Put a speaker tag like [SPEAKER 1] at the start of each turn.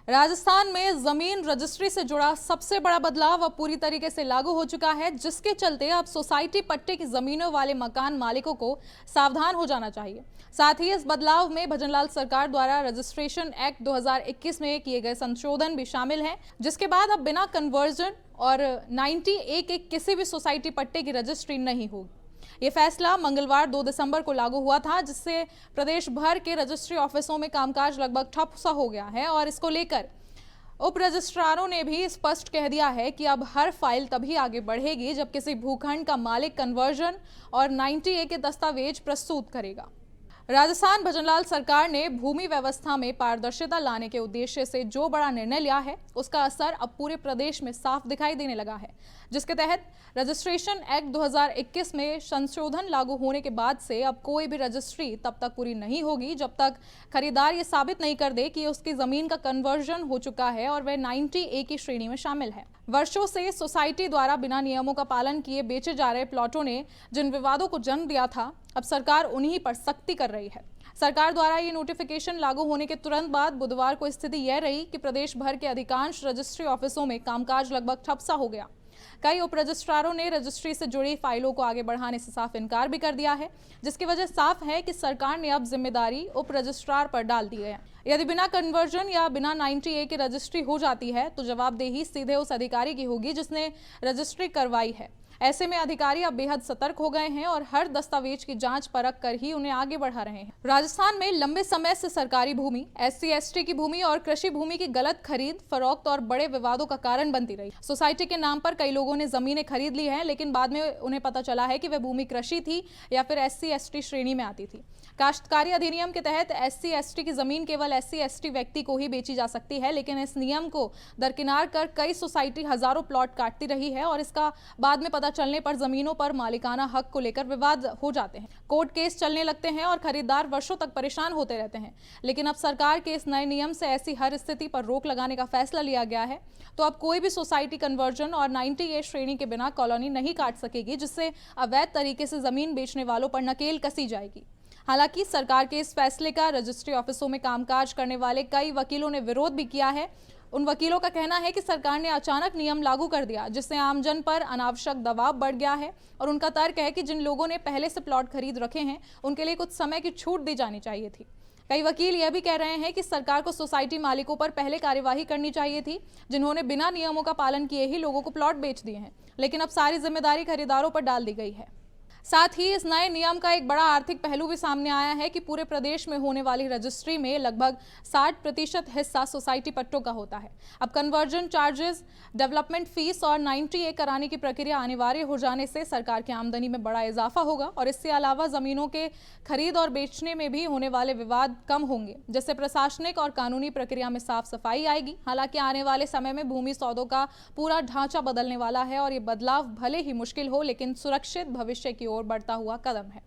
[SPEAKER 1] राजस्थान में जमीन रजिस्ट्री से जुड़ा सबसे बड़ा बदलाव अब पूरी तरीके से लागू हो चुका है, जिसके चलते अब सोसाइटी पट्टे की जमीनों वाले मकान मालिकों को सावधान हो जाना चाहिए। साथ ही इस बदलाव में भजनलाल सरकार द्वारा रजिस्ट्रेशन एक्ट 2021 में किए गए संशोधन भी शामिल हैं, जिसके बाद अब बिना कन्वर्जन और 90A के किसी भी सोसाइटी पट्टे की रजिस्ट्री नहीं होगी। ये फैसला मंगलवार 2 दिसंबर को लागू हुआ था, जिससे प्रदेश भर के रजिस्ट्री ऑफिसों में कामकाज लगभग ठप सा हो गया है और इसको लेकर उप रजिस्ट्रारों ने भी स्पष्ट कह दिया है कि अब हर फाइल तभी आगे बढ़ेगी जब किसी भूखंड का मालिक कन्वर्जन और 90A के दस्तावेज प्रस्तुत करेगा। राजस्थान भजनलाल सरकार ने भूमि व्यवस्था में पारदर्शिता लाने के उद्देश्य से जो बड़ा निर्णय लिया है, उसका असर अब पूरे प्रदेश में साफ दिखाई देने लगा है, जिसके तहत रजिस्ट्रेशन एक्ट 2021 में संशोधन लागू होने के बाद से अब कोई भी रजिस्ट्री तब तक पूरी नहीं होगी जब तक खरीदार ये साबित नहीं कर दे कि उसकी जमीन का कन्वर्जन हो चुका है और वह 90A की श्रेणी में शामिल है। वर्षों से सोसाइटी द्वारा बिना नियमों का पालन किए बेचे जा रहे प्लॉटों ने जिन विवादों को जन्म दिया था, अब सरकार उन्हीं पर सख्ती कर रही है। सरकार द्वारा ये नोटिफिकेशन लागू होने के तुरंत बाद बुधवार को स्थिति यह रही कि प्रदेश भर के अधिकांश रजिस्ट्री ऑफिसों में कामकाज लगभग ठप सा हो गया। कई उप रजिस्ट्रारों ने रजिस्ट्री से जुड़ी फाइलों को आगे बढ़ाने से साफ इनकार भी कर दिया है, जिसकी वजह साफ है कि सरकार ने अब जिम्मेदारी उप रजिस्ट्रार पर डाल दी है। यदि बिना कन्वर्जन या बिना 90A की रजिस्ट्री हो जाती है तो जवाबदेही सीधे उस अधिकारी की होगी जिसने रजिस्ट्री करवाई है। ऐसे में अधिकारी अब बेहद सतर्क हो गए हैं और हर दस्तावेज की जांच परख कर ही उन्हें आगे बढ़ा रहे हैं। राजस्थान में लंबे समय से सरकारी भूमि, SC/ST की भूमि और कृषि भूमि की गलत खरीद फरोख्त और बड़े विवादों का कारण बनती रही। सोसाइटी के नाम पर कई लोगों ने जमीनें खरीद ली हैं, लेकिन बाद में उन्हें पता चला है कि वह भूमि कृषि थी या फिर SC/ST श्रेणी में आती थी। काश्तकारी अधिनियम के तहत SC/ST की जमीन केवल SC/ST व्यक्ति को ही बेची जा सकती है, लेकिन इस नियम को दरकिनार कर कई सोसाइटी हजारों प्लॉट काटती रही है और इसका बाद में पता चलने पर जमीनों पर मालिकाना हक को लेकर विवाद हो जाते हैं, कोर्ट केस चलने लगते हैं और खरीदार वर्षों तक परेशान होते रहते हैं। लेकिन अब सरकार के इस नए नियम से ऐसी हर स्थिति पर रोक लगाने का फैसला लिया गया है, तो अब कोई भी सोसाइटी कन्वर्जन और 90A श्रेणी के बिना कॉलोनी नहीं काट सकेगी, जिससे अवैध तरीके से जमीन बेचने वालों पर नकेल कसी जाएगी। हालांकि सरकार के इस फैसले का रजिस्ट्री ऑफिसों में कामकाज करने वाले कई वकीलों ने विरोध भी किया है। उन वकीलों का कहना है कि सरकार ने अचानक नियम लागू कर दिया, जिससे आमजन पर अनावश्यक दबाव बढ़ गया है और उनका तर्क है कि जिन लोगों ने पहले से प्लॉट खरीद रखे हैं, उनके लिए कुछ समय की छूट दी जानी चाहिए थी। कई वकील यह भी कह रहे हैं कि सरकार को सोसाइटी मालिकों पर पहले कार्यवाही करनी चाहिए थी, जिन्होंने बिना नियमों का पालन किए ही लोगों को प्लॉट बेच दिए हैं, लेकिन अब सारी जिम्मेदारी खरीदारों पर डाल दी गई है। साथ ही इस नए नियम का एक बड़ा आर्थिक पहलू भी सामने आया है कि पूरे प्रदेश में होने वाली रजिस्ट्री में लगभग 60% हिस्सा सोसाइटी पट्टों का होता है। अब कन्वर्जन चार्जेस, डेवलपमेंट फीस और 90A कराने की प्रक्रिया अनिवार्य हो जाने से सरकार की आमदनी में बड़ा इजाफा होगा और इसके अलावा जमीनों के खरीद और बेचने में भी होने वाले विवाद कम होंगे, जिससे प्रशासनिक और कानूनी प्रक्रिया में साफ सफाई आएगी। हालांकि आने वाले समय में भूमि सौदों का पूरा ढांचा बदलने वाला है और ये बदलाव भले ही मुश्किल हो, लेकिन सुरक्षित भविष्य की ओर बढ़ता हुआ कदम है।